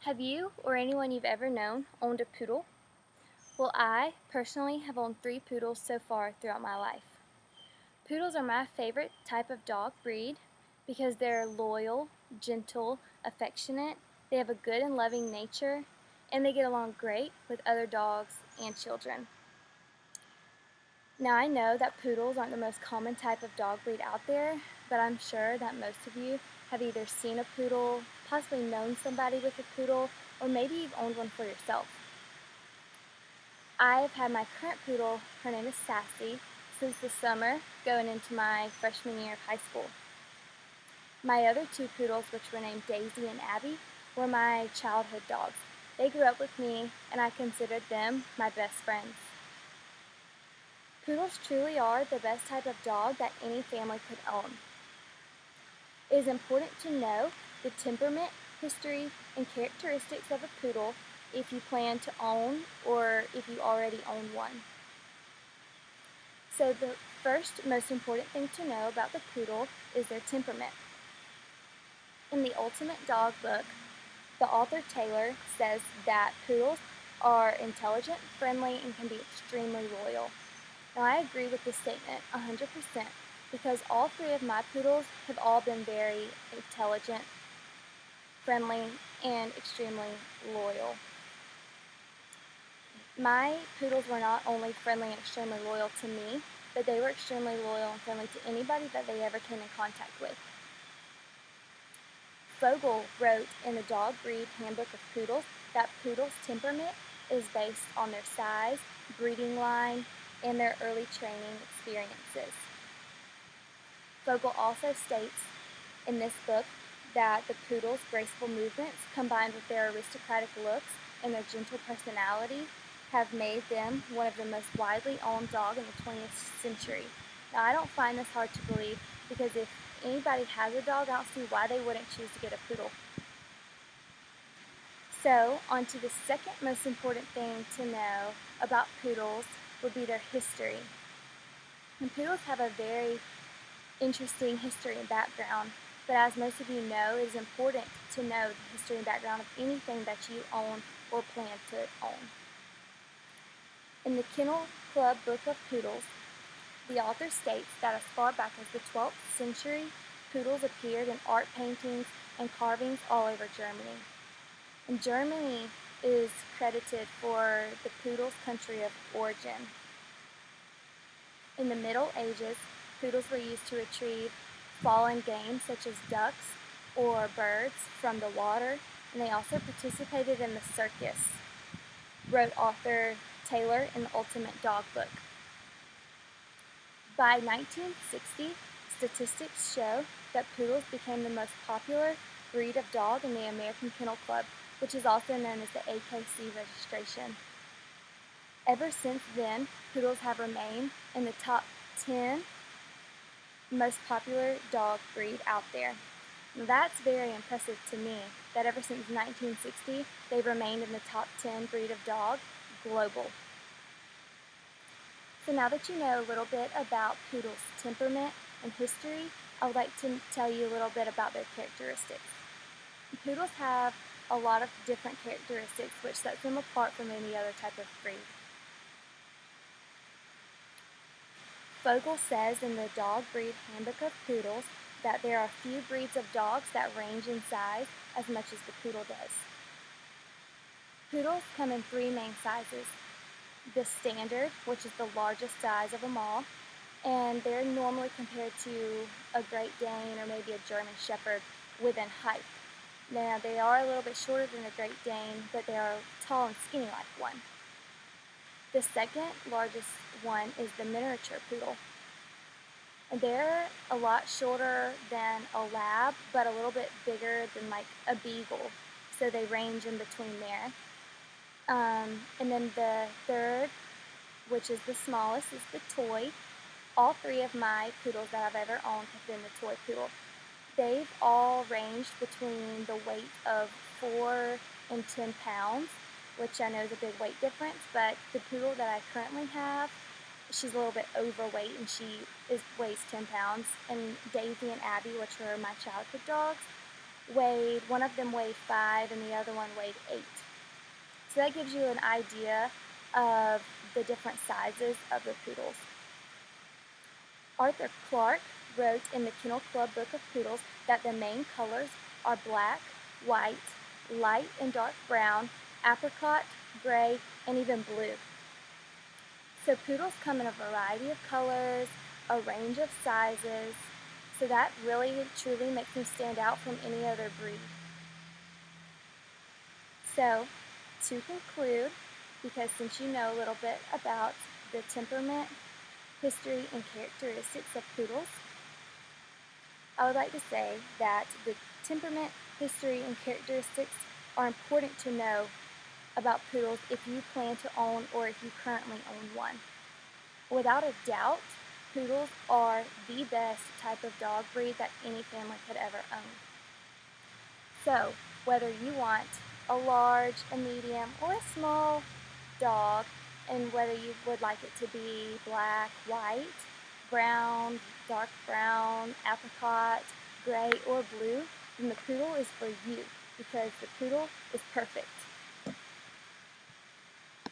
Have you or anyone you've ever known owned a poodle? Well, I personally have owned 3 poodles so far throughout my life. Poodles are my favorite type of dog breed because they're loyal, gentle, affectionate, they have a good and loving nature, and they get along great with other dogs and children. Now I know that poodles aren't the most common type of dog breed out there, but I'm sure that most of you have either seen a poodle, possibly known somebody with a poodle, or maybe you've owned one for yourself. I've had my current poodle, her name is Sassy, since the summer going into my freshman year of high school. My other 2 poodles, which were named Daisy and Abby, were my childhood dogs. They grew up with me and I considered them my best friends. Poodles truly are the best type of dog that any family could own. It is important to know the temperament, history, and characteristics of a poodle if you plan to own or if you already own one. So the first most important thing to know about the poodle is their temperament. In the Ultimate Dog book, the author Taylor says that poodles are intelligent, friendly, and can be extremely loyal. Now I agree with this statement 100% because all 3 of my poodles have all been very intelligent, friendly, and extremely loyal. My poodles were not only friendly and extremely loyal to me, but they were extremely loyal and friendly to anybody that they ever came in contact with. Vogel wrote in the Dog Breed Handbook of Poodles that poodles' temperament is based on their size, breeding line, and their early training experiences. Vogel also states in this book that the poodle's graceful movements, combined with their aristocratic looks and their gentle personality, have made them one of the most widely owned dogs in the 20th century. Now, I don't find this hard to believe because if anybody has a dog, I don't see why they wouldn't choose to get a poodle. So, on to the second most important thing to know about poodles would be their history. And poodles have a very interesting history and background, but as most of you know, it is important to know the history and background of anything that you own or plan to own. In the Kennel Club Book of Poodles, the author states that as far back as the 12th century, poodles appeared in art paintings and carvings all over Germany. And Germany is credited for the poodle's country of origin. In the Middle Ages, poodles were used to retrieve fallen game such as ducks or birds from the water, and they also participated in the circus, wrote author Taylor in the Ultimate Dog book. By 1960, statistics show that poodles became the most popular breed of dog in the American Kennel Club, which is also known as the AKC registration. Ever since then, poodles have remained in the top 10 most popular dog breed out there. Now, that's very impressive to me that ever since 1960, they've remained in the top 10 breed of dog global. So now that you know a little bit about poodles' temperament and history, I would like to tell you a little bit about their characteristics. Poodles have a lot of different characteristics which sets them apart from any other type of breed. Vogel says in the Dog Breed Handbook of Poodles that there are few breeds of dogs that range in size as much as the poodle does. Poodles come in 3 main sizes. The standard, which is the largest size of them all, and they're normally compared to a Great Dane or maybe a German Shepherd within height. Now, they are a little bit shorter than the Great Dane, but they are tall and skinny like one. The second largest one is the miniature poodle. And they're a lot shorter than a lab, but a little bit bigger than like a beagle. So they range in between there. And then the third, which is the smallest, is the toy. All 3 of my poodles that I've ever owned have been the toy poodle. They've all ranged between the weight of 4 and 10 pounds, which I know is a big weight difference, but the poodle that I currently have, she's a little bit overweight and she weighs 10 pounds. And Daisy and Abby, which are my childhood dogs, one of them weighed 5 and the other one weighed 8. So that gives you an idea of the different sizes of the poodles. Arthur Clarke wrote in the Kennel Club Book of Poodles that the main colors are black, white, light and dark brown, apricot, gray, and even blue. So poodles come in a variety of colors, a range of sizes, so that really truly makes them stand out from any other breed. So, to conclude, because since you know a little bit about the temperament, history, and characteristics of poodles, I would like to say that the temperament, history, and characteristics are important to know about poodles if you plan to own or if you currently own one. Without a doubt, poodles are the best type of dog breed that any family could ever own. So, whether you want a large, a medium, or a small dog, and whether you would like it to be black, white, brown, dark brown, apricot, gray, or blue, then the poodle is for you because the poodle is perfect.